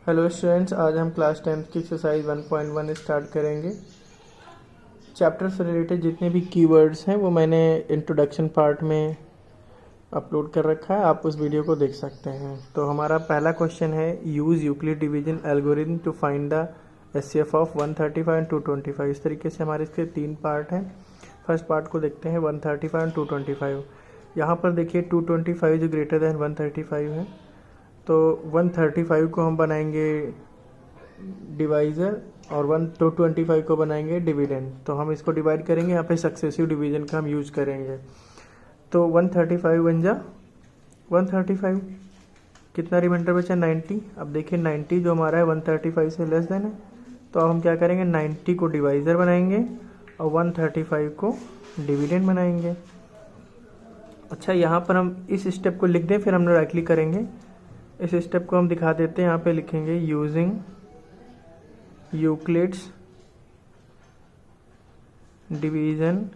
Hello students, आज हम class 10th की एक्सरसाइज 1.1 स्टार्ट करेंगे। चैप्टर से रिलेटेड जितने भी कीवर्ड्स हैं वो मैंने इंट्रोडक्शन पार्ट में अपलोड कर रखा है, आप उस वीडियो को देख सकते हैं। तो हमारा पहला क्वेश्चन है, use Euclid division algorithm to find the HCF of 135 and 225। इस तरीके से हमारे इसके 3 पार्ट हैं। फर्स्ट पार्ट को देखते हैं 135 एंड 225। यहाँ पर देखिए 225 जो ग्रेटर दैन 135 है, तो 135 को हम बनाएंगे डिवाइज़र और 225 को बनाएंगे डिविडेंड। तो हम इसको डिवाइड करेंगे, यहाँ पे सक्सेसिव डिवीजन का हम यूज़ करेंगे। तो 135 बन जा 135, कितना रिमाइंडर बचा 90। अब देखिए 90 जो हमारा है 135 से लेस देन है, तो अब हम क्या करेंगे 90 को डिवाइज़र बनाएंगे और 135 को डिविडेंड बनाएंगे। अच्छा, यहाँ पर हम इस स्टेप को लिख दें, फिर हम डायरेक्टली करेंगे। इस स्टेप को हम दिखा देते हैं, यहाँ पे लिखेंगे using Euclid's division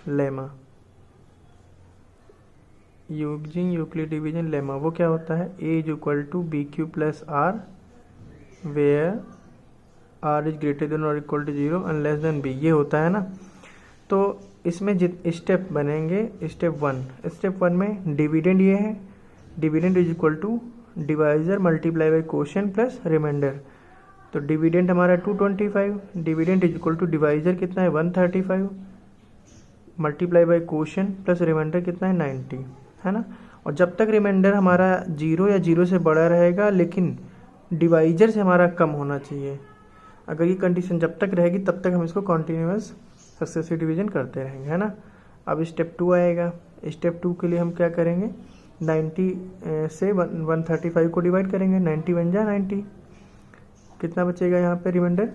lemma. Using Euclid division lemma वो क्या होता है, ए is equal to B Q plus are where are is greater than और equal to 0 and less than B, ये होता है ना। तो इसमें स्टेप बनेंगे, स्टेप वन में डिविडेंड ये है, dividend is equal to divisor multiply by quotient plus remainder. तो डिविडेंड हमारा 225, dividend is equal to divisor कितना है 135 multiply by quotient plus remainder कितना है 90, है ना। और जब तक रिमाइंडर हमारा 0 या 0 से बड़ा रहेगा, लेकिन डिवाइजर से हमारा कम होना चाहिए, अगर ये कंडीशन जब तक रहेगी तब तक हम इसको कॉन्टिन्यूस सक्सेसिव डिवीजन करते रहेंगे, है ना। अब स्टेप 2 आएगा। स्टेप 2 के लिए हम क्या करेंगे, 90 से 135 को डिवाइड करेंगे, 90 बन जाए 90, कितना बचेगा यहाँ पे रिमाइंडर,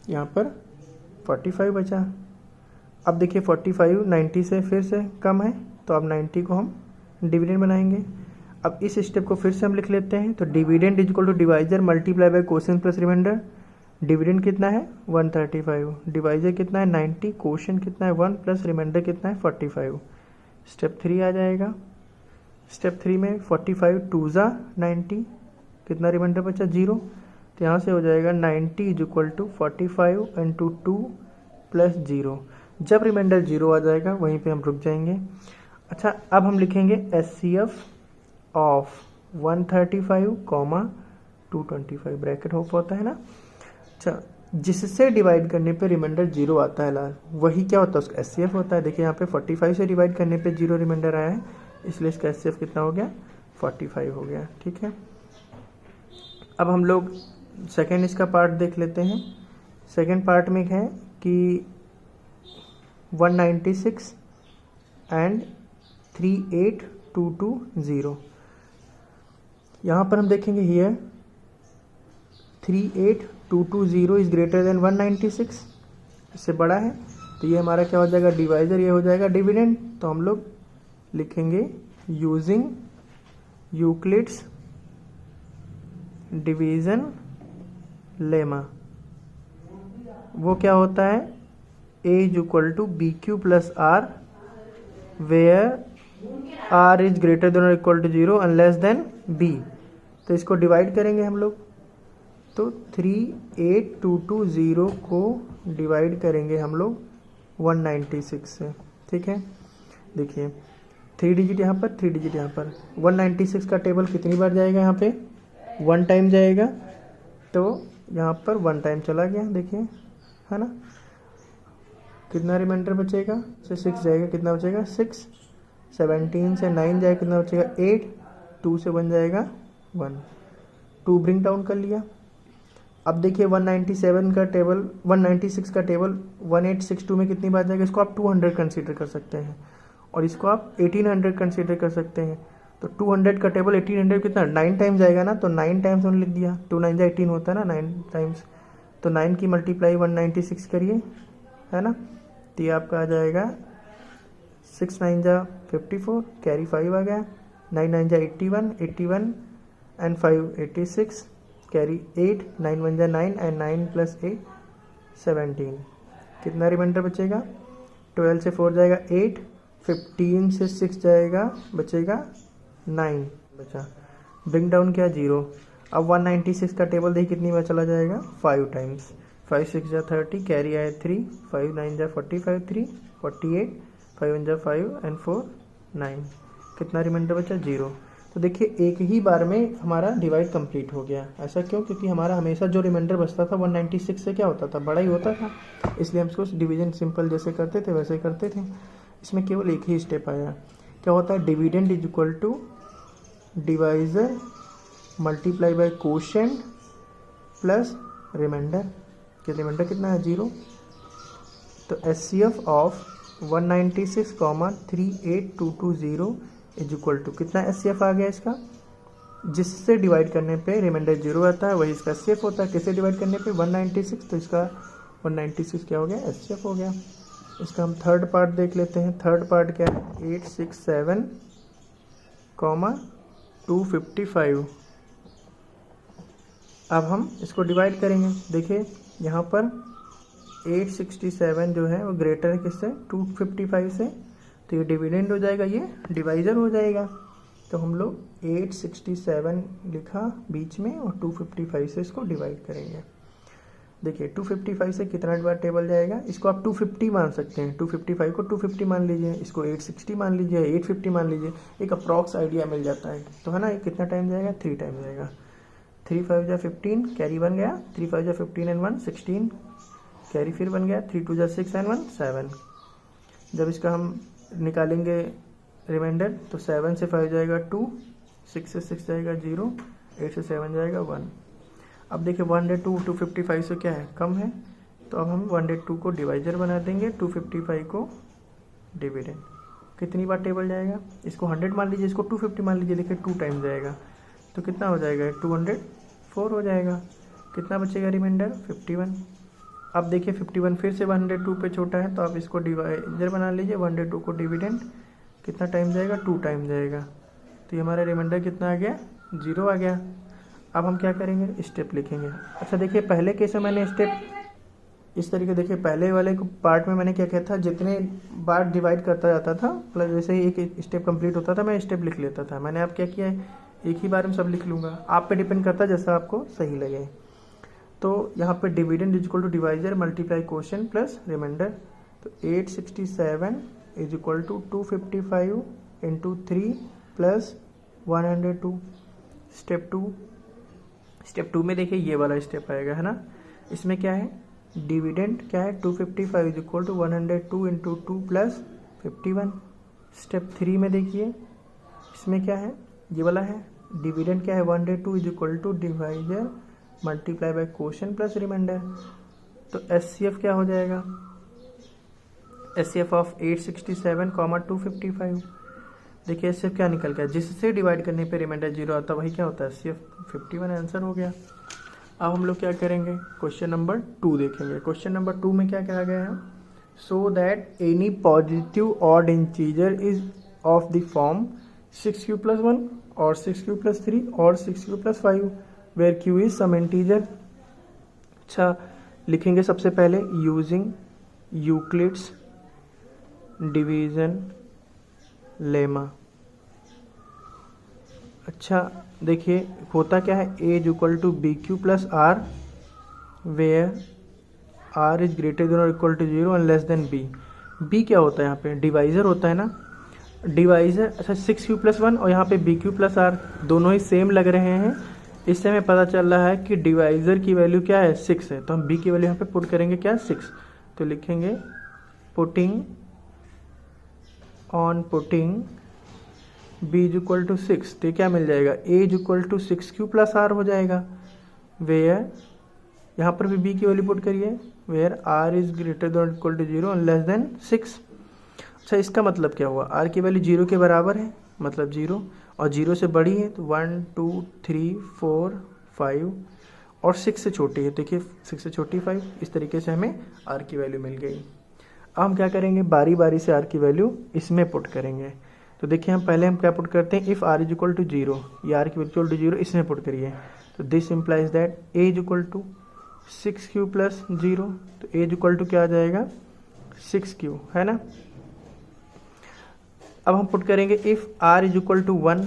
यहाँ पर 45 बचा। अब देखिए 45 90 से फिर से कम है, तो अब 90 को हम डिविडेंड बनाएंगे। अब इस स्टेप को फिर से हम लिख लेते हैं। तो dividend is equal to divisor multiply by quotient plus remainder. Dividend कितना है 135, डिवाइजर कितना है 90, क्वोशिएंट कितना है 1 प्लस रिमाइंडर कितना है 45। स्टेप 3 आ जाएगा। स्टेप 3 में 45 2 जा 90, कितना रिमाइंडर बचा 0, तो यहाँ से हो जाएगा 90 is equal to 45 into 2 plus 0। जब रिमाइंडर 0 आ जाएगा वहीं पे हम रुक जाएंगे। अच्छा, अब हम लिखेंगे HCF of 135 comma 225 bracket hope होता है ना। अच्छा, जिससे डिवाइड करने पे रिमाइंडर 0 आता है लाल, वही क्या होता है उसका एचसीएफ होता है। देखिए यहाँ पे 45 से डिवाइड करने पे 0 रिमाइंडर आया है, इसलिए इसका एचसीएफ कितना हो गया 45 हो गया, ठीक है। अब हम लोग सेकेंड इसका पार्ट देख लेते हैं। सेकेंड पार्ट में है कि 196 एंड 38220, यहाँ पर हम देखेंगे हियर 38220 इज ग्रेटर देन 196, इससे बड़ा है, तो ये हमारा क्या हो जाएगा डिवाइजर, ये हो जाएगा डिविडेंड। तो हम लोग लिखेंगे यूजिंग यूक्लिड्स डिवीजन लेमा। वो क्या होता है, ए is equal to B Q plus are where are is greater than और equal to 0 and less than b. तो इसको डिवाइड करेंगे हम लोग, तो 38220 को डिवाइड करेंगे हम लोग 196 से, ठीक है। देखिए 3 डिजिट यहाँ पर, 3 डिजिट यहाँ पर, 196 का टेबल कितनी बार जाएगा, यहाँ पे 1 टाइम जाएगा, तो यहाँ पर 1 टाइम चला गया, देखिए, है ना। कितना रिमाइंडर बचेगा, से 6 जाएगा, कितना बचेगा 6, 17 से 9 जाएगा, कितना बचेगा 8, 2 से बन जाएगा 1, 2 ब्रिंग डाउन कर लिया। अब देखिए 197 का टेबल, 196 का टेबल 1862 में कितनी बार जाएगा, इसको आप 200 कंसीडर कर सकते हैं और इसको आप 1800 कंसीडर कर सकते हैं। तो 200 का टेबल 1800 कितना 9 टाइम जाएगा ना, तो 9 टाइम्स उन्होंने लिख दिया, 2 9 18 होता है ना 9 टाइम्स, तो 9 की मल्टीप्लाई 196 करिए, है ना। तो ये आपका आ जाएगा 6 9 जा 54, कैरी 5 आ गया, 9 9 जा 81, 81 एंड 5 86, कैरी 8, 9 1 जा 9 एंड 9 प्लस 8 17, कितना रिमाइंडर बचेगा, 12 से 4 जाएगा 8, 15 से 6 जाएगा, बचेगा 9 बचा, ब्रिंग डाउन क्या 0। अब 196 का टेबल देखिए कितनी बार चला जाएगा, 5 टाइम्स। 5 6 जा 30, कैरी आए 3, 5 9 जा 45, 3 48, 5 1 जा 5 एंड 4 9, कितना रिमाइंडर बचा, 0। तो देखिए एक ही बार में हमारा डिवाइड कंप्लीट हो गया। ऐसा क्यों? क्योंकि हमारा हमेशा जो रिमाइंडर बचता था 196 से क्या होता था, बड़ा ही होता था, इसलिए हम इसको डिवीजन सिंपल जैसे करते थे वैसे करते थे। इसमें केवल एक ही स्टेप आया, क्या होता है, dividend is equal to divisor multiply by quotient plus remainder. कि रिमाइंडर कितना है, 0। तो HCF of 196,38220 is equal to कितना HCF आ गया इसका, जिससे डिवाइड करने पे रिमाइंडर 0 आता है वही इसका HCF होता है। किससे डिवाइड करने पे, 196, तो इसका 196 क्या हो गया, HCF हो गया। इसका हम थर्ड पार्ट देख लेते हैं। थर्ड पार्ट क्या है, 867,255। अब हम इसको डिवाइड करेंगे। देखिए यहाँ पर 867 जो है वो ग्रेटर है किससे, 255 से, तो ये डिविडेंड हो जाएगा, ये डिवाइजर हो जाएगा। तो हम लोग 867 लिखा बीच में और 255 से इसको डिवाइड करेंगे। देखिए 255 से कितना बार टेबल जाएगा, इसको आप 250 मान सकते हैं, 255 को 250 मान लीजिए, इसको 860 मान लीजिए, 850 मान लीजिए, एक अप्रॉक्स आइडिया मिल जाता है। तो है ना, ये कितना टाइम जाएगा, 3 टाइम जाएगा। 3 5 जा 15, कैरी बन गया, 3 5 जा 15 एंड 1 16, कैरी फिर बन गया, 3 2 जा 6 एंड 1 7। जब इसका हम निकालेंगे रिमाइंडर तो 7 से 5 जाएगा 2, 6 से 6 जाएगा 0, 8 से 7 जाएगा 1। अब देखिए 1/2 255 से क्या है, कम है, तो अब हम 1/2 को डिवाइजर बना देंगे, 255 को डिविडेंड। कितनी बार टेबल जाएगा, इसको 100 मान लीजिए, इसको 250 मान लीजिए, देखिए 2 टाइम जाएगा, तो कितना हो जाएगा, 204 हो जाएगा। कितना बचेगा रिमाइंडर, 51। अब देखिए 51 फिर से 102 पे छोटा है, तो आप इसको डिवाइजर बना लीजिए, 102 को डिविडेंड, कितना टाइम जाएगा, 2 टाइम जाएगा। तो ये हमारा रिमाइंडर कितना आ गया, 0 आ गया। अब हम क्या करेंगे, स्टेप लिखेंगे। अच्छा देखिए पहले केस में मैंने स्टेप इस तरीके, देखिए पहले वाले पार्ट में मैंने क्या किया था, जितने बार डिवाइड करता जाता था प्लस जैसे ही एक स्टेप कंप्लीट होता था मैं स्टेप लिख लेता था। मैंने अब क्या किया है, एक ही बार में सब लिख लूँगा, आप पे डिपेंड करता है जैसा आपको सही लगे। तो यहाँ पे dividend is equal to divisor multiply quotient plus remainder. तो 867 is equal to 255 into 3 plus 102। Step two में देखिए ये वाला स्टेप आएगा, है ना। इसमें क्या है, डिविडेंड क्या है, 255 is equal to 102 into 2 plus 51। Step 3 में देखिए इसमें क्या है, ये वाला है, डिविडेंड क्या है, 1/2 is equal to divisor multiply by quotient plus remainder. तो HCF क्या हो जाएगा, HCF ऑफ 867, 255। देखिए HCF क्या निकल गया, जिससे डिवाइड करने पे रिमाइंडर 0 आता वही क्या होता है, HCF 51 आंसर हो गया। अब हम लोग क्या करेंगे, क्वेश्चन नंबर 2 देखेंगे। क्वेश्चन नंबर 2 में क्या कहा गया है, so that any positive odd integer is of the form 6q + 1 और 6q + 3 और 6q + 5 where q is some integer. अच्छा लिखेंगे सबसे पहले यूजिंग यूक्लिड्स डिवीजन लेमा। अच्छा देखिए होता क्या है, a is equal to BQ + R where R is greater than और equal to 0 and less than B। B क्या होता है, यहाँ पे डिवाइजर होता है ना, डिवाइजर। अच्छा 6q + 1 और यहाँ पे BQ + R दोनों ही सेम लग रहे हैं, इससे हमें पता चल रहा है कि डिवाइजर की वैल्यू क्या है, 6 है। तो हम B की वैल्यू यहाँ पे पुट करेंगे क्या, 6। तो लिखेंगे putting B is equal to 6, तो क्या मिल जाएगा, A is equal to 6q + R हो जाएगा, वेयर यहाँ पर भी B की वैल्यू पुट करिए, where R is greater than equal to 0 and less than 6। अच्छा इसका मतलब क्या हुआ, R की वैल्यू 0 के बराबर है, मतलब 0, और 0 से बड़ी है तो 1 2 3 4 5 और 6 से छोटी है, देखिए 6 से छोटी 5। इस तरीके से हमें R की वैल्यू मिल गई। अब हम क्या करेंगे, बारी बारी से R की वैल्यू इसमें पुट करेंगे। तो देखिए हम पहले क्या पुट करते हैं, if R is equal to 0, ये R की इक्वल टू 0 इसमें पुट करिए। तो this implies that A is equal to 6q + 0, तो A इज इक्वल टू क्या आ जाएगा, 6q, है ना। अब हम पुट करेंगे if R is equal to 1,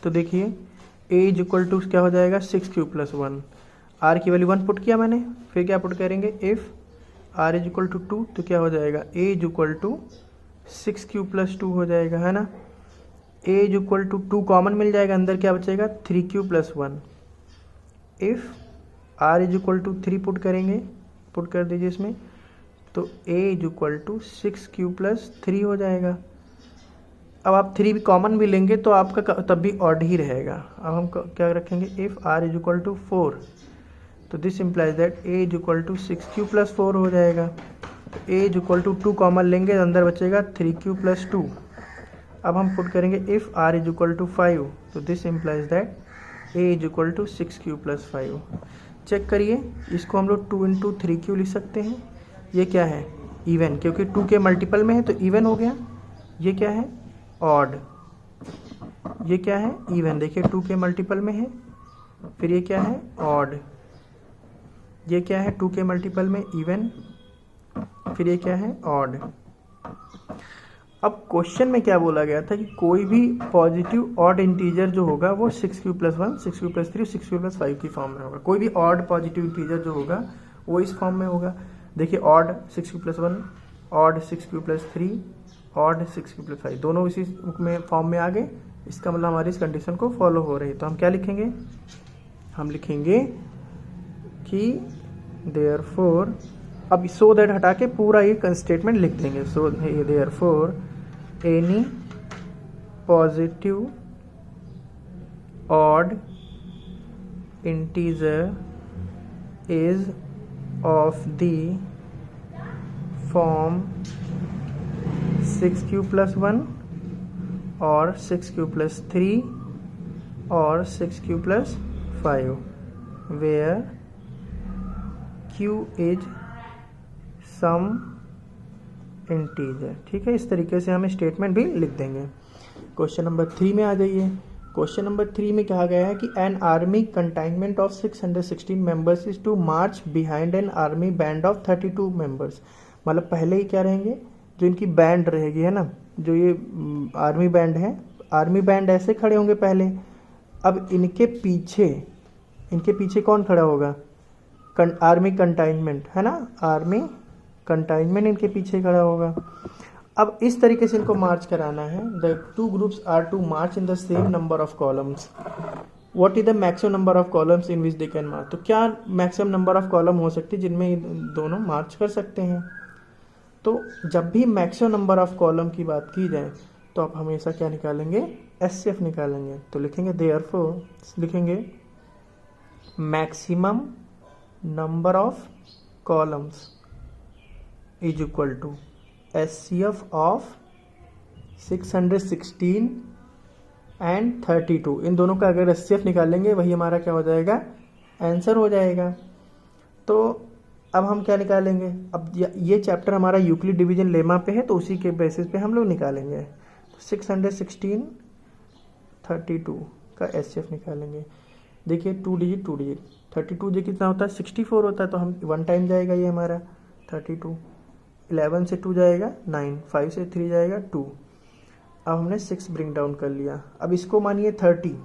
तो देखिए ए इज इक्वल टू क्या हो जाएगा 6q+1। आर की वैल्यू 1 पुट किया मैंने, फिर क्या पुट करेंगे if R is equal to 2 तो क्या हो जाएगा ए इज इक्वल टू 6q+2 हो जाएगा, है ना। A is equal to 2 common मिल जाएगा, अंदर क्या बचेगा 3q+1। If R is equal to 3 put करेंगे, पुट कर दीजिए इसमें, तो A is equal to 6q+3 हो जाएगा। अब आप 3 भी कॉमन भी लेंगे तो आपका तब भी ऑड ही रहेगा। अब हम क्या रखेंगे if R is equal to 4, तो this implies that A is equal to 6q+4 हो जाएगा। तो A is equal to 2 common लेंगे तो अंदर बचेगा 3q+2। अब हम पुट करेंगे if R is equal to 5, तो this implies that A is equal to 6q+5। Check करिए, इसको हम लोग 2 × 3q लिख सकते हैं। ये क्या है इवन, क्योंकि 2 के मल्टीपल में है तो इवन हो गया। ये क्या है ऑड, ये क्या है इवन, देखिए 2 के मल्टीपल में है। फिर ये क्या है ऑड, ये क्या है 2 के मल्टीपल में इवन, फिर ये क्या है ऑड। अब क्वेश्चन में क्या बोला गया था कि कोई भी पॉजिटिव ऑड इंटीजर जो होगा वो 6q+1, 6q+3, 6q+5 की फॉर्म में होगा। कोई भी ऑड पॉजिटिव इंटीजर जो होगा वो इस फॉर्म में होगा। देखिए odd 6q+1, odd 6q+3, odd 6q+5 दोनों इसी में फॉर्म में आ गए। इसका मतलब हमारी इस कंडीशन को फॉलो हो रही है। तो हम क्या लिखेंगे, हम लिखेंगे कि देयरफॉर, अब सो दैट हटा के पूरा ये स्टेटमेंट लिख देंगे। So therefore any positive odd integer is of the form 6q+1 और 6q+3 और 6q+5 where q is some integer. ठीक है, इस तरीके से हम स्टेटमेंट भी लिख देंगे। क्वेश्चन नंबर 3 में आ जाइए। क्वेश्चन नंबर 3 में कहा गया है कि an army contingent of 616 members is to march behind an army band of 32 members. मतलब पहले ही क्या रहेंगे, जो इनकी बैंड रहेगी, है ना, जो ये आर्मी बैंड है, आर्मी बैंड ऐसे खड़े होंगे पहले। अब इनके पीछे कौन खड़ा होगा, आर्मी कंटाइनमेंट, है ना, आर्मी कंटाइनमेंट इनके पीछे खड़ा होगा। अब इस तरीके से इनको मार्च कराना है। The 2 groups are to march in the same number of columns. What is the maximum number of columns in which they can march. तो क्या मैक्सिमम नंबर ऑफ कॉलम हो सकती है जिनमें दोनों मार्च कर सकते हैं। तो जब भी मैक्सिमम नंबर ऑफ कॉलम की बात की जाए तो आप हमेशा क्या निकालेंगे, एचसीएफ निकालेंगे। तो लिखेंगे देयरफॉर, लिखेंगे maximum number of columns is equal to HCF of 616 and 32। इन दोनों का अगर एचसीएफ निकालेंगे वही हमारा क्या हो जाएगा, आंसर हो जाएगा। तो अब हम क्या निकालेंगे, अब ये चैप्टर हमारा यूक्लिड डिवीजन लेमा पे है तो उसी के बेसिस पे हम लोग निकालेंगे। 616 32 का एचसीएफ निकालेंगे। देखिए 2 डिजिट 32 जो कितना होता है 64 होता है, तो हम 1 टाइम जाएगा ये हमारा 32। 11 से 2 जाएगा 9, 5 से 3 जाएगा 2। अब हमने 6 ब्रिंग डाउन कर लिया। अब इसको मानिए 30,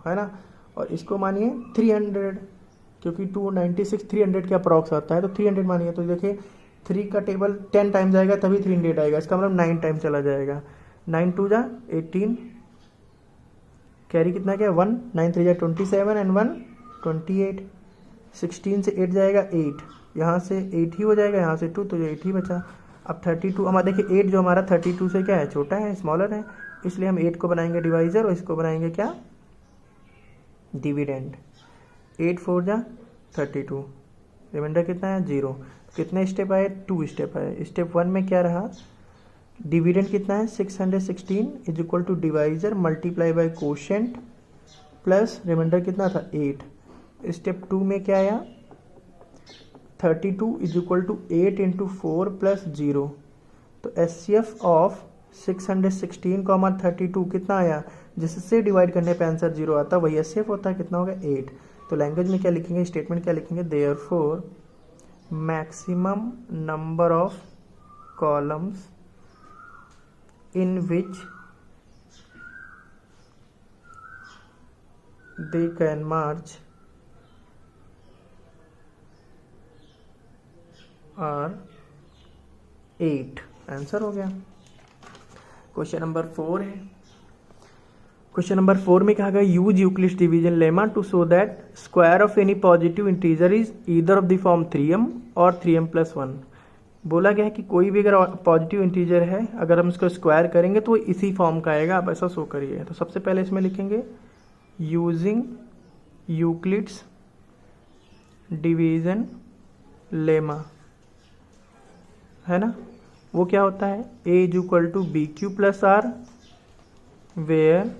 है ना, और इसको मानिए 300, क्योंकि 296 300 के अप्रॉक्स आता है, तो 300 मानिए। तो देखिए 3 का टेबल 10 टाइम जाएगा तभी 300 आएगा, इसका मतलब 9 टाइम चला जाएगा। 9 2 जा 18, कैरी कितना क्या 1, 9 3 जा 27 एंड 1 28। 16 से 8 जाएगा 8, यहाँ से 8 ही हो जाएगा, यहाँ से 2 तो 8 ही बचा। अब 32 हमारा देखिए 8 जो हमारा 32 से क्या है, छोटा है, स्मॉलर है, इसलिए हम 8 को बनाएंगे डिवाइजर और इसको बनाएंगे क्या, डिविडेंड। 8 4 जा 32, रिमाइंडर कितना है 0। कितने स्टेप आए, 2 स्टेप आए। स्टेप 1 में क्या रहा, डिविडेंड कितना है 616 is equal to divisor multiply by quotient plus remainder कितना था 8। स्टेप 2 में क्या आया, 32 इज इक्वल टू 8 × 4 प्लस 0। तो एचसीएफ ऑफ 616, 32 कितना आया, जिससे डिवाइड करने पे आंसर 0 आता, वही एचसीएफ होता है, कितना होगा 8। तो लैंग्वेज में क्या लिखेंगे, स्टेटमेंट क्या लिखेंगे, therefore maximum number of columns in which they can march are 8। Answer हो गया। क्वेश्चन नंबर 4 है। क्वेश्चन नंबर 4 में कहा गया use Euclid's division lemma to show that square of any positive integer is either of the form 3m और 3m+1। बोला गया है कि कोई भी अगर पॉजिटिव इंटीजर है, अगर हम इसको स्क्वायर करेंगे तो वो इसी फॉर्म का आएगा। आप ऐसा शो करिए। तो सबसे पहले इसमें लिखेंगे यूजिंग यूक्लिड्स डिवीजन लेमा, है ना। वो क्या होता है, a is equal to B Q plus are where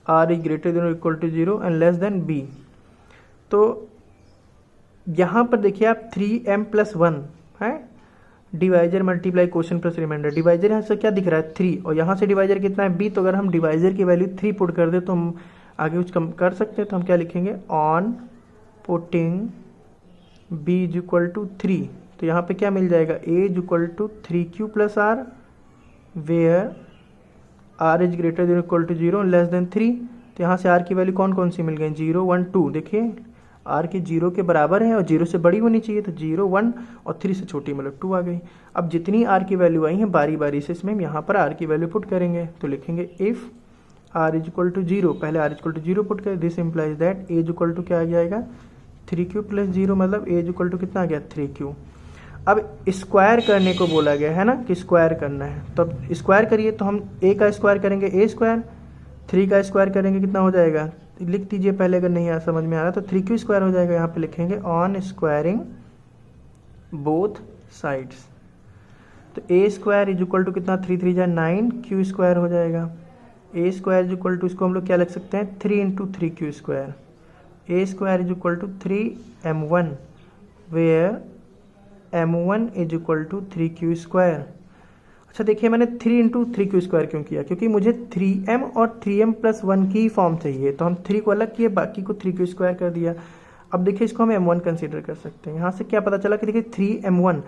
are is greater than और equal to 0 and less than b। तो यहाँ पर देखिए आप 3m+1 है, divisor multiply question plus remainder. Divisor यहाँ से क्या दिख रहा है 3, और यहाँ से डिवाइजर कितना है b। तो अगर हम डिवाइजर की वैल्यू 3 पुट कर दे तो हम आगे कुछ कम कर सकते हैं। तो हम क्या लिखेंगे, on putting b is equal to 3। तो यहाँ पे क्या मिल जाएगा, a is equal to 3q plus are where r is greater than equal to 0 less than 3। तो यहाँ से r की वैल्यू कौन कौन सी मिल गई, 0 1 2। देखिए r के 0 के बराबर है और 0 से बड़ी होनी चाहिए, तो 0 1 और 3 से छोटी मतलब 2 आ गई। अब जितनी r की वैल्यू आई है बारी बारी से इसमें हम यहाँ पर r की वैल्यू पुट करेंगे। तो लिखेंगे if r is equal to 0, पहले r is equal to 0 put करें। This implies that a is equal to क्या आ जाएगा 3q प्लस 0, मतलब a इज इक्वल टू कितना आ गया 3q। अब स्क्वायर करने को बोला गया है ना कि स्क्वायर करना है, तो अब स्क्वायर करिए। तो हम a का स्क्वायर करेंगे a स्क्वायर, 3 का स्क्वायर करेंगे कितना हो जाएगा, लिख दीजिए पहले अगर नहीं समझ में आ रहा तो 3q स्क्वायर हो जाएगा। यहाँ पे लिखेंगे ऑन स्क्वायरिंग बोथ साइड्स। तो a square is equal to कितना 3 3 जा 9 q स्क्वायर हो जाएगा। a square is equal to इसको हम लोग क्या लिख सकते हैं 3 into 3q square. a square is equal to 3m1 where m1 is equal to 3q square. अच्छा देखिए मैंने 3 इंटू 3q स्क्वायर क्यों किया, क्योंकि मुझे 3m और 3m+1 की फॉर्म चाहिए। तो हम 3 को अलग किए, बाकी को 3q स्क्वायर कर दिया। अब देखिए इसको हम m1 कंसीडर कर सकते हैं। यहाँ से क्या पता चला कि देखिए 3m1,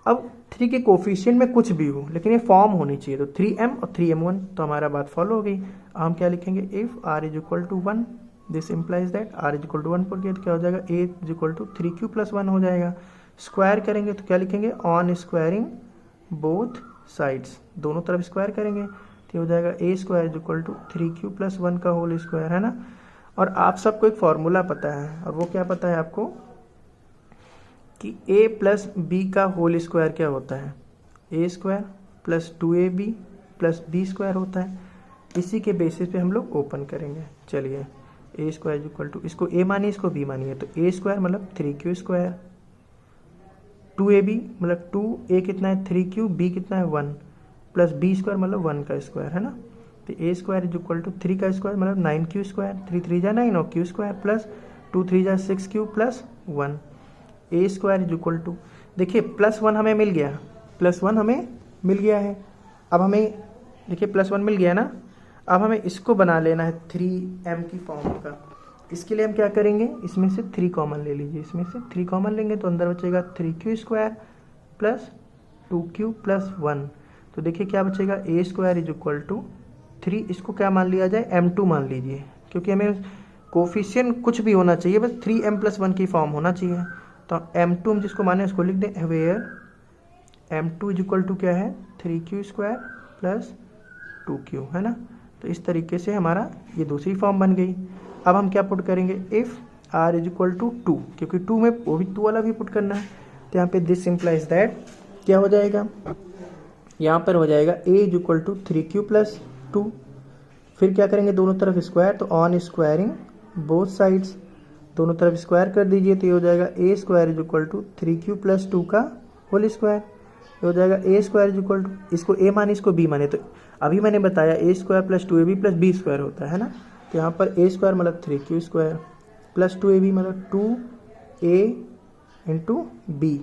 अब 3 के कोफिशिएंट में कुछ भी हो लेकिन ये फॉर्म होनी चाहिए। तो 3m और 3m1, तो हमारा बात फॉलो हो गई। हम क्या लिखेंगे, if r is equal to 1 this implies that r is equal to 1 put किया तो क्या हो जाएगा a is equal to 3q plus 1 हो जाएगा। स्क्वायर करेंगे तो क्या लिखेंगे, ऑन स्क्वायरिंग बोथ साइड्स, दोनों तरफ स्क्वायर करेंगे तो हो जाएगा a square is equal to 3q plus 1 का होल स्क्वायर, है ना। और आप सबको एक फॉर्मूला पता है, और वो क्या पता है आपको कि a प्लस बी का होल स्क्वायर क्या होता है, a square plus 2ab plus b square होता है। इसी के बेसिस पे हम लोग ओपन करेंगे। चलिए a square is equal to, इसको a मानिए इसको b मानिए, तो a स्क्वायर मतलब 3q स्क्वायर, 2ab मतलब 2a कितना है 3q, b कितना है 1 प्लस b स्क्वायर मतलब 1 का स्क्वायर, है ना। तो a square is equal to 3 का स्क्वायर मतलब 9q स्क्वायर, 3 3 जा 9 और q स्क्वायर प्लस 2 3 जा 6q plus 1। a square is equal to, देखिए प्लस 1 हमें मिल गया, प्लस 1 हमें मिल गया है। अब हमें देखिए प्लस 1 मिल गया ना, अब हमें इसको बना लेना है 3m की फॉर्म का। इसके लिए हम क्या करेंगे, इसमें से 3 कॉमन ले लीजिए, इसमें से 3 कॉमन लेंगे तो अंदर बचेगा 3q square plus 2q plus 1। तो देखिए क्या बचेगा, a square is equal to 3, इसको क्या मान लिया जाए m2 मान लीजिए, क्योंकि हमें कोफिशिएंट कुछ भी होना चाहिए, बस 3m+1 की फॉर्म होना चाहिए। तो m2 हम जिसको माने उसको लिख दें, where m2 is equal to क्या है 3q स्क्वायर प्लस 2q, है ना। तो इस तरीके से हमारा ये दूसरी फॉर्म बन गई। अब हम क्या पुट करेंगे, if r is equal to 2, क्योंकि 2 में वो भी 2 वाला भी पुट करना है। तो यहाँ पे दिस इम्प्लाइज दैट क्या हो जाएगा, यहाँ पर हो जाएगा a is equal to 3q plus 2। फिर क्या करेंगे, दोनों तरफ स्क्वायर, तो ऑन स्क्वायरिंग बोथ साइड्स, दोनों तरफ स्क्वायर कर दीजिए तो ये हो जाएगा a square is equal to 3q plus 2 का होल स्क्वायर। ये हो जाएगा a square is equal to, इसको a माने इसको b माने, तो अभी मैंने बताया a square plus 2ab plus b square होता है ना। तो यहाँ पर a स्क्वायर मतलब 3q स्क्वायर प्लस 2ab मतलब 2a इंटू b,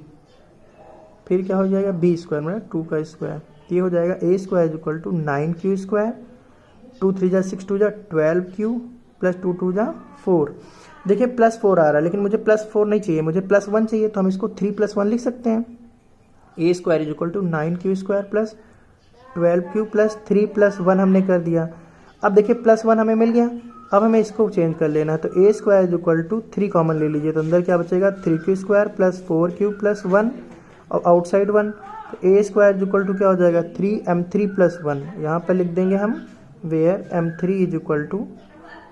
फिर क्या हो जाएगा b स्क्वायर मतलब 2 का स्क्वायर। ये हो जाएगा a square is equal to 9q square, 2 3 जा 6 2 जा 12q प्लस 2 2 जा 4। देखिए प्लस 4 आ रहा है लेकिन मुझे प्लस 4 नहीं चाहिए, मुझे प्लस 1 चाहिए, तो हम इसको 3 प्लस 1 लिख सकते हैं। a square is equal to 9q square plus 12q plus 3 plus 1 हमने कर दिया। अब देखिए प्लस 1 हमें मिल गया, अब हमें इसको चेंज कर लेना है, तो a square is equal to 3 common ले लीजिए, तो अंदर क्या बचेगा 3q square plus 4q plus 1 और आउटसाइड 1, तो a square is equal to क्या हो जाएगा 3m3 प्लस 1, यहाँ पर लिख देंगे हम where m3 is equal to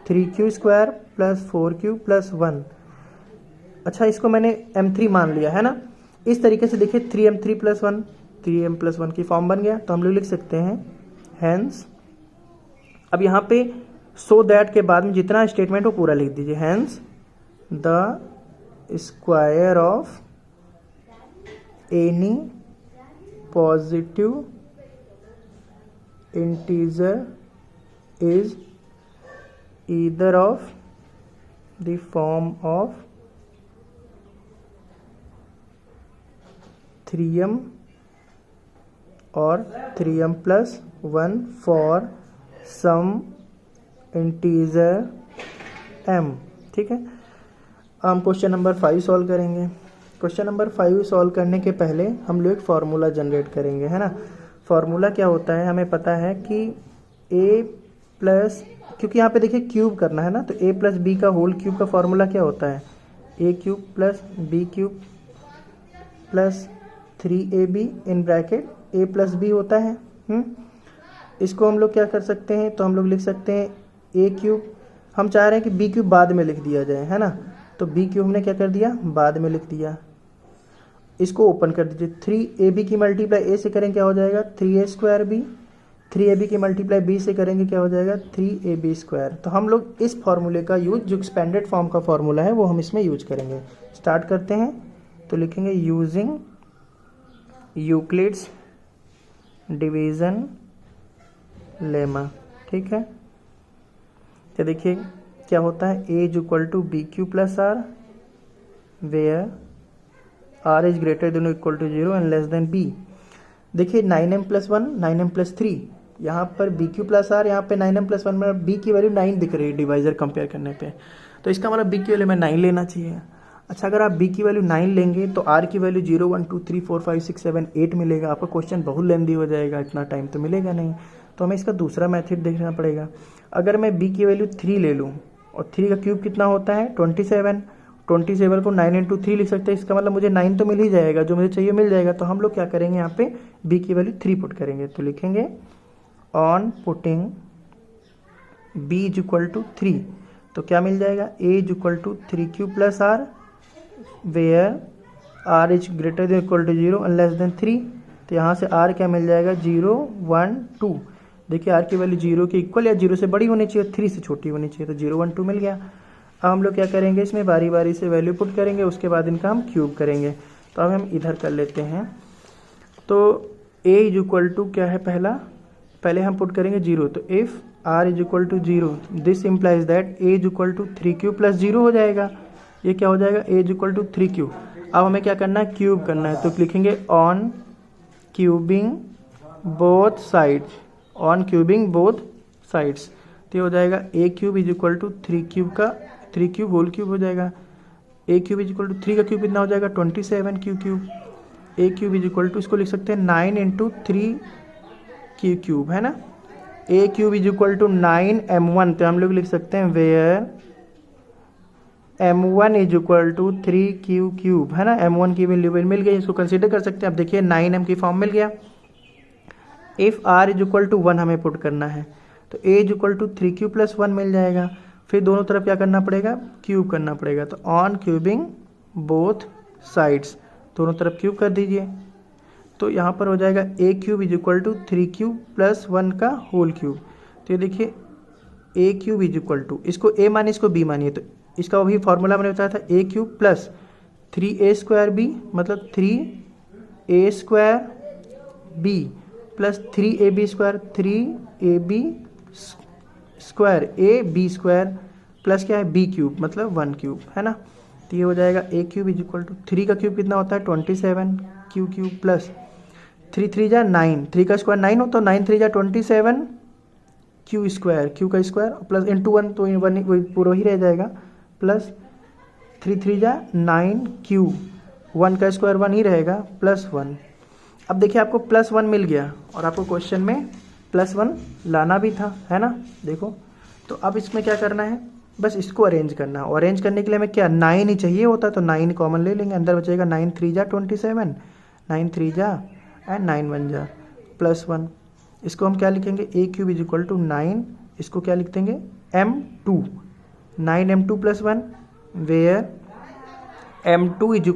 3q square plus 4q plus 1। अच्छा, इसको मैंने m3 मान लिया है ना। इस तरीके से देखिए 3m3 प्लस 1 3m प्लस 1 की फॉर्म बन गया, तो हम लोग लिख सकते हैं हैंस, अब यहाँ पे सो दैट के बाद में जितना स्टेटमेंट हो पूरा लिख दीजिए, hence the square of any positive integer is either of the form of 3m और 3m plus 1 for some integer m। ठीक है, हम क्वेश्चन नंबर 5 सॉल्व करेंगे। क्वेश्चन नंबर 5 सॉल्व करने के पहले हम लोग एक फार्मूला जनरेट करेंगे, है ना। फार्मूला क्या होता है, हमें पता है कि a प्लस, क्योंकि यहाँ पे देखिए क्यूब करना है ना, तो a प्लस बी का होल क्यूब का फार्मूला क्या होता है a cube plus B cube plus 3ab in bracket a plus B होता है। इसको हम लोग क्या कर सकते हैं, तो हम लोग लिख सकते हैं ए क्यूब, हम चाह रहे हैं कि बी क्यूब बाद में लिख दिया जाए, है ना, तो बी क्यूब हमने क्या कर दिया बाद में लिख दिया। इसको ओपन कर दीजिए, 3ab की मल्टीप्लाई ए से करेंगे क्या हो जाएगा 3a स्क्वायर बी, 3ab की मल्टीप्लाई बी से करेंगे क्या हो जाएगा 3ab स्क्वायर। तो हम लोग इस फॉर्मूले का यूज, जो एक्सपेंडेड फॉर्म का फॉर्मूला है वो हम इसमें यूज करेंगे। स्टार्ट करते हैं, तो लिखेंगे यूजिंग यूक्लिड्स डिवीज़न लेमा। ठीक है, तो देखिए क्या होता है, a is equal to B Q plus are where r is greater than equal to 0 and less than b। देखिए 9m प्लस 1 9m प्लस 3, यहाँ पर बी क्यू प्लस आर, यहाँ पे 9m प्लस 1 में b की वैल्यू 9 दिख रही है डिवाइजर कंपेयर करने पे, तो इसका मतलब b की वैल्यू में 9 लेना चाहिए। अच्छा, अगर आप b की वैल्यू 9 लेंगे तो r की वैल्यू 0 1 2 3 4 5 6 7 8 मिलेगा। आपका क्वेश्चन बहुत लेंदी हो जाएगा, इतना टाइम तो मिलेगा नहीं, तो हमें इसका दूसरा मेथड देखना पड़ेगा। अगर मैं b की वैल्यू 3 ले लूँ और 3 का क्यूब कितना होता है 27, 27 को 9 इंटू 3 लिख सकते हैं, इसका मतलब मुझे 9 तो मिल ही जाएगा, जो मुझे चाहिए मिल जाएगा। तो हम लोग क्या करेंगे, यहाँ पे b की वैल्यू 3 पुट करेंगे, तो लिखेंगे on putting b is equal to 3, तो क्या मिल जाएगा a is equal to 3q plus are where r is greater than equal to 0 and less than 3। तो यहाँ से r क्या मिल जाएगा 0 1 2, देखिए r की वैल्यू 0 के इक्वल या 0 से बड़ी होनी चाहिए, 3 से छोटी होनी चाहिए, तो 0 1 2 मिल गया। अब हम लोग क्या करेंगे, इसमें बारी बारी से वैल्यू पुट करेंगे, उसके बाद इनका हम क्यूब करेंगे। तो अब हम इधर कर लेते हैं, तो a इज इक्वल टू क्या है, पहले हम पुट करेंगे 0, तो if r is equal to 0 this implies that a is equal to 3q plus 0 हो जाएगा। ये क्या हो जाएगा a is equal to 3q। अब हमें क्या करना है, क्यूब करना है, तो लिखेंगे on cubing both sides, on cubing both sides, तो ये हो जाएगा a cube is equal to 3 cube का 3 क्यूब होल क्यूब हो जाएगा। a cube is equal to 3 का क्यूब कितना हो जाएगा 27 क्यू cube. a cube is equal to, इसको लिख सकते हैं 9 इंटू 3 क्यू क्यूब, है ना। a cube is equal to 9m1, तो हम लोग लिख सकते हैं where m1 is equal to 3 Q cube, है ना। m1 की वैल्यू मिल गई, इसको कंसीडर कर सकते हैं। अब देखिए 9m की फॉर्म मिल गया। If r is equal to 1 हमें पुट करना है, तो a is equal to 3q plus 1 मिल जाएगा। फिर दोनों तरफ क्या करना पड़ेगा, क्यूब करना पड़ेगा, तो ऑन क्यूबिंग बोथ साइड्स, दोनों तरफ क्यूब कर दीजिए, तो यहाँ पर हो जाएगा a cube is equal to 3q plus 1 का होल क्यूब। तो ये देखिए a cube is equal to, इसको a मानिए इसको b मानिए, तो इसका वही फॉर्मूला मैंने बताया था, a cube plus 3a square b, मतलब 3a square b plus 3ab square 3ab square A B square plus क्या है b क्यूब, मतलब 1 क्यूब, है ना। तो ये हो जाएगा a cube is equal to 3 का क्यूब कितना होता है 27 क्यू क्यूब प्लस 3 3 जा 9, 3 का स्क्वायर 9 होता है, 9 3 जा 27 क्यू स्क्वायर, क्यू का स्क्वायर प्लस इंटू 1, तो 1 पूरा ही रह जाएगा, प्लस 3 3 जा 9 क्यू, 1 का स्क्वायर 1 ही रहेगा, प्लस 1। अब देखिए आपको +1 मिल गया और आपको क्वेश्चन में +1 लाना भी था, है ना। देखो तो अब इसमें क्या करना है, बस इसको अरेंज करना है। और अरेंज करने के लिए हमें क्या 9 ही चाहिए होता, तो 9 कॉमन ले लेंगे, अंदर बचेगा 9 3 जा 27, 9 3 जा एंड 9 1 जा +1। इसको हम क्या लिखेंगे, a³ = 9, इसको क्या लिख देंगे m2, 9m2 + 1 where m2 =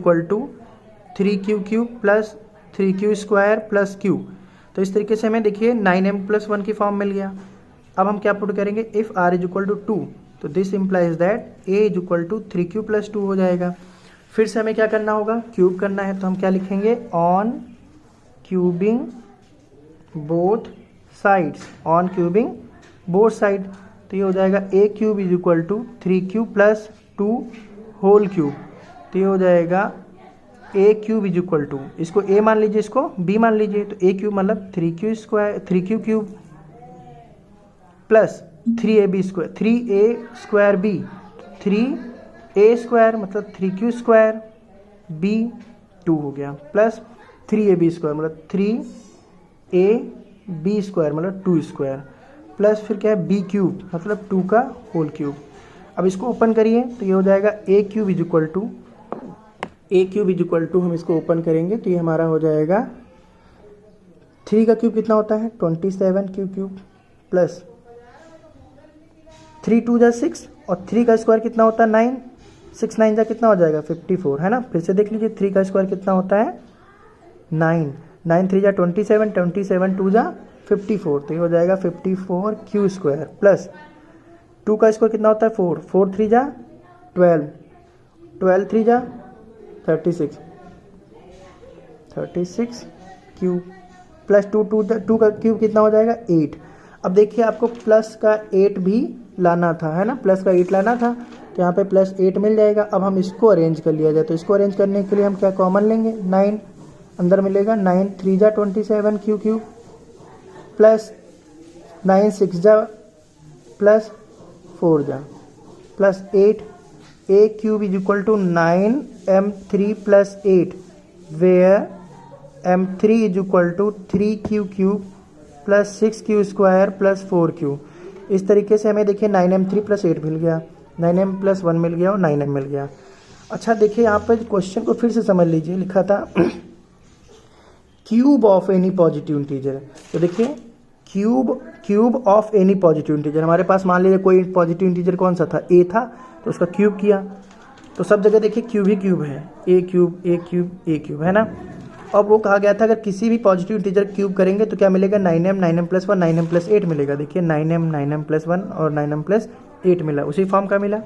3q³ + 3q² + q। तो इस तरीके से हमें देखिए 9m + 1 की फॉर्म मिल गया। अब हम क्या पुट करेंगे, इफ़ r = 2, तो this implies that a = 3q + 2 हो जाएगा। फिर से हमें क्या करना होगा, क्यूब करना है, तो हम क्या लिखेंगे, on cubing both sides, on cubing both side. तो ये हो जाएगा a³ = 3q + 2 होल क्यूब। तो ये हो जाएगा a³ = इसको a मान लीजिए, इसको b मान लीजिए, तो a³ मतलब 3q³ plus 3ab² 3a² b, 3a² मतलब 3q² b 2 हो गया, प्लस 3ab² मतलब 3ab² मतलब 2², प्लस फिर क्या है b³ मतलब 2 का होल क्यूब। अब इसको ओपन करिए, तो ये हो जाएगा a³ = हम इसको ओपन करेंगे तो ये हमारा हो जाएगा 3 का क्यूब कितना होता है 27 q³ प्लस 3 2 जा 6 और 3 का स्क्वायर कितना होता है 9, 6 9 जा कितना हो जाएगा 54, है ना। फिर से देख लीजिए 3 का स्क्वायर कितना होता है 9, 9 3 जा 27, 27 2 जा 54, तो ये हो जाएगा 54q² प्लस 2 का स्क्वायर कितना होता है 4, 4 3 जा 12, 12 3 जा 36, 36q प्लस 2 का क्यूब कितना हो जाएगा 8। अब देखिए आपको प्लस का 8 भी लाना था, है ना, प्लस का 8 लाना था, तो यहाँ पे +8 मिल जाएगा। अब हम इसको अरेंज कर लिया जाए, तो इसको अरेंज करने के लिए हम क्या कॉमन लेंगे, 9 अंदर मिलेगा, 9 3 जा 27 q³ प्लस 9 6 जा प्लस 4 जा plus 8 a³ = 9m3 + 8 where m3 = 3q³ + 6q² + 4q। इस तरीके से हमें देखिए 9m3 + 8 मिल गया, 9m + 1 मिल गया और 9m मिल गया। अच्छा देखिए यहाँ पर क्वेश्चन को फिर से समझ लीजिए, लिखा था cube of any positive integer. तो देखिए cube of any positive integer, हमारे पास मान लीजिए कोई पॉजिटिव इंटीजर कौन सा था, a था, तो उसका क्यूब किया, तो सब जगह देखिए क्यूब ही क्यूब है, a³, है ना। अब वो कहा गया था अगर किसी भी पॉजिटिव इंटीजर क्यूब करेंगे तो क्या मिलेगा 9m + 1 9m + 8 मिलेगा। देखिए 9m + 1 और 9m + 8 मिला, उसी फॉर्म का मिला।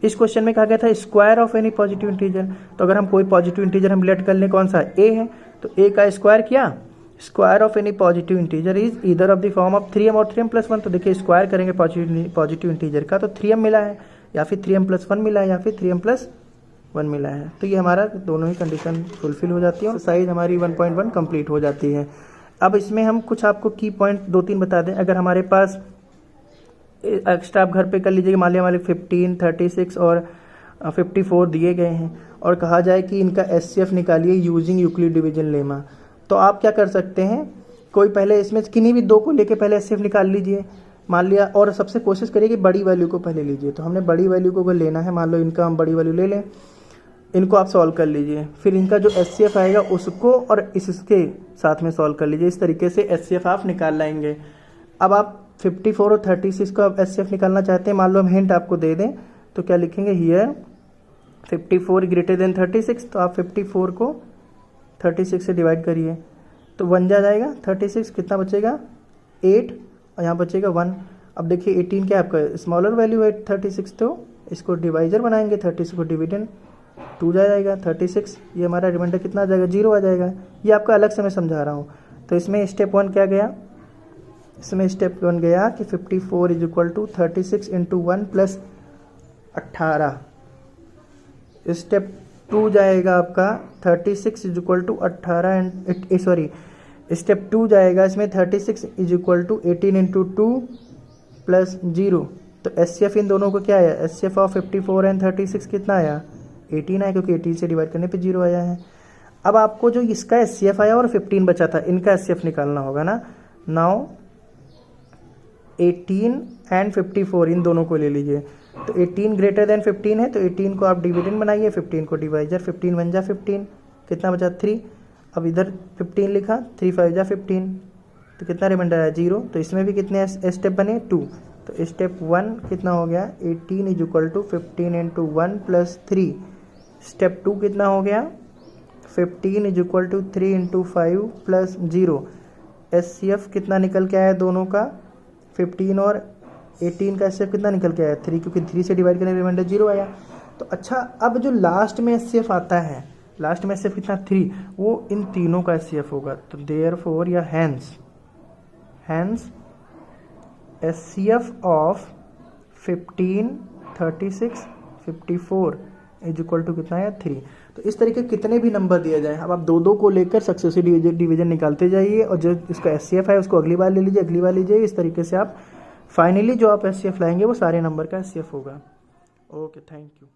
इस क्वेश्चन में कहा गया था square of any positive integer, तो अगर हम कोई पॉजिटिव इंटीजर हम लेट कर लें, कौन सा a है, तो a का स्क्वायर किया, square of any positive integer is either of the form of 3m और 3m + 1। तो देखिए स्क्वायर करेंगे पॉजिटिव इंटीजर का, तो 3m मिला है, या फिर 3m + 1 मिला है, या फिर 3m + 1 मिला है। तो ये हमारा दोनों ही कंडीशन फुलफिल हो जाती है और साइज हमारी 1.1 कंप्लीट हो जाती है। अब इसमें हम कुछ आपको की पॉइंट 2-3 बता दें। अगर हमारे पास एक्स्ट्रा आप घर पे कर लीजिए, मान लिया हमारे 15 36 और 54 दिए गए हैं और कहा जाए कि इनका SCF निकालिए यूजिंग यूक्लिड डिवीजन लेमा, तो आप क्या कर सकते हैं, कोई पहले इसमें किन्हीं भी 2 को लेके पहले SCF निकाल लीजिए, मान लिया, और सबसे कोशिश करिए कि बड़ी वैल्यू को पहले लीजिए। तो हमने बड़ी वैल्यू को लेना है, मान लो इनका हम बड़ी वैल्यू ले लें, इनको आप सॉल्व कर लीजिए, फिर इनका जो SCF आएगा उसको और इसके साथ में सॉल्व कर लीजिए। इस तरीके से SCF आप निकाल लाएंगे। अब आप 54 और 36 को आप SCF निकालना चाहते हैं, मान लो हम हिंट आपको दे दें, तो क्या लिखेंगे, हियर 54 > 36, तो आप 54 को 36 से डिवाइड करिए, तो 1 जा जाएगा 36, कितना बचेगा 8 और यहाँ बचेगा 1। अब देखिए 18 क्या आपका स्मॉलर वैल्यू है 36, तो इसको डिवाइजर बनाएंगे, 36 को डिविडेंड 2 जाएगा 36, ये हमारा रिमाइंडर कितना आ जाएगा 0 आ जाएगा। ये आपका अलग से मैं समझा रहा हूँ। तो इसमें स्टेप 1 क्या गया, इसमें स्टेप 1 गया कि 54 = 36 × 1 + 18। स्टेप 2 जाएगा आपका 36 = 18 सॉरी स्टेप 2 जाएगा इसमें 36 = 18 × 2 + 0। तो SCF इन दोनों को क्या आया, SCF ऑफ 54 एंड 36 कितना आया 18 आया, क्योंकि 18 से डिवाइड करने पे 0 आया है। अब आपको जो इसका SCF आया और 15 बचा था, इनका SCF निकालना होगा ना। नाउ 18 एंड 54 इन दोनों को ले लीजिए। तो 18 ग्रेटर देन 15 है, तो 18 को आप डिविडेंड बनाइए, 15 को डिवाइजर, 15 1 जा 15, कितना बचा 3। अब इधर 15 लिखा, 3 5 जा 15, तो कितना रिमाइंडर आया 0। तो इसमें भी कितने स्टेप बने 2। तो स्टेप 1 कितना हो गया 18 is equal to 15 into 1 plus 3। Step 2 कितना हो गया 15 is equal to 3 into 5 plus 0। SCF कितना निकल के आया दोनों का, 15 और 18 का SCF कितना निकल के आया 3, क्योंकि 3 से डिवाइड करने रिमाइंडर 0 आया। तो अच्छा, अब जो लास्ट में SCF आता है, लास्ट में SCF कितना 3, वो इन तीनों का SCF होगा। तो देयरफॉर या hence SCF of 15 36 54 is equal to कितना है 3। तो इस तरीके कितने भी नंबर दिया जाए, अब आप दो दो को लेकर सक्सेसिव डिवीजन निकालते जाइए, और जो इसका SCF है उसको अगली बार ले लीजिए, अगली बार लीजिए। इस तरीके से आप फाइनली जो आप SCF लाएंगे वो सारे नंबर का SCF होगा। Okay, thank you.